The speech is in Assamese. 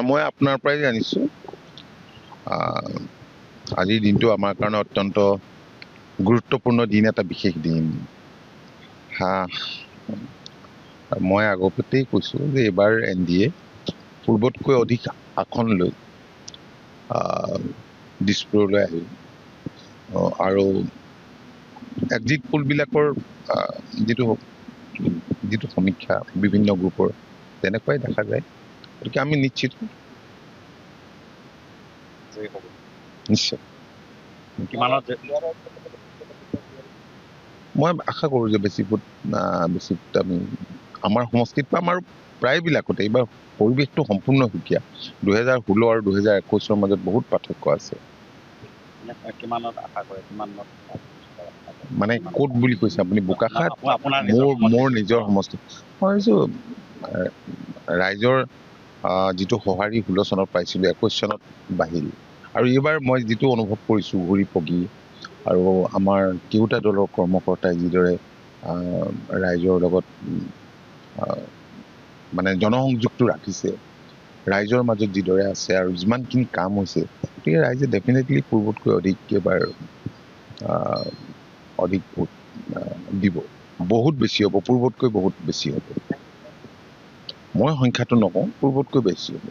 মই আপোনাৰ পৰাই জানিছোঁ আজিৰ দিনটো আমাৰ কাৰণে অত্যন্ত গুৰুত্বপূৰ্ণ দিন, এটা বিশেষ দিন। মই আগতেই কৈছোঁ যে এইবাৰ NDA পূৰ্বতকৈ অধিক আসন লৈ দিছপুৰলৈ আহিল আৰু এক্সিট পোলবিলাকৰ যিটো সমীক্ষা বিভিন্ন গ্ৰুপৰ তেনেকুৱাই দেখা যায়। গতিকে আমি নিশ্চিত নিশ্চয় মই আশা কৰোঁ যে বেছি ভোট আমি আমাৰ সমষ্টিত পাম। আৰু প্ৰায়বিলাকতে এইবাৰ পৰিৱেশটো সম্পূৰ্ণ সুকীয়া। 2016 আৰু 2021 মাজত বহুত পাৰ্থক্য আছে। মানে ক'ত বুলি কৈছে আপুনি? বোকাখাত? মোৰ নিজৰ সমষ্টি। মই ভাবিছোঁ ৰাইজৰ যিটো সঁহাৰি 16 চনত পাইছিলোঁ 21 চনত বাঢ়িল। আৰু এইবাৰ মই যিটো অনুভৱ কৰিছোঁ ঘূৰি পকি, আৰু আমাৰ কেওটা দলৰ কৰ্মকৰ্তাই যিদৰে ৰাইজৰ লগত মানে জনসংযোগটো ৰাখিছে, ৰাইজৰ মাজত যিদৰে আছে আৰু যিমানখিনি কাম হৈছে, গতিকে ৰাইজে ডেফিনেটলি পূৰ্বতকৈ অধিক এবাৰ অধিক ভোট দিব। বহুত বেছি হ'ব, পূৰ্বতকৈ বহুত বেছি হ'ব। মই সংখ্যাটো নকওঁ, পূৰ্বতকৈ বেছি হ'ব।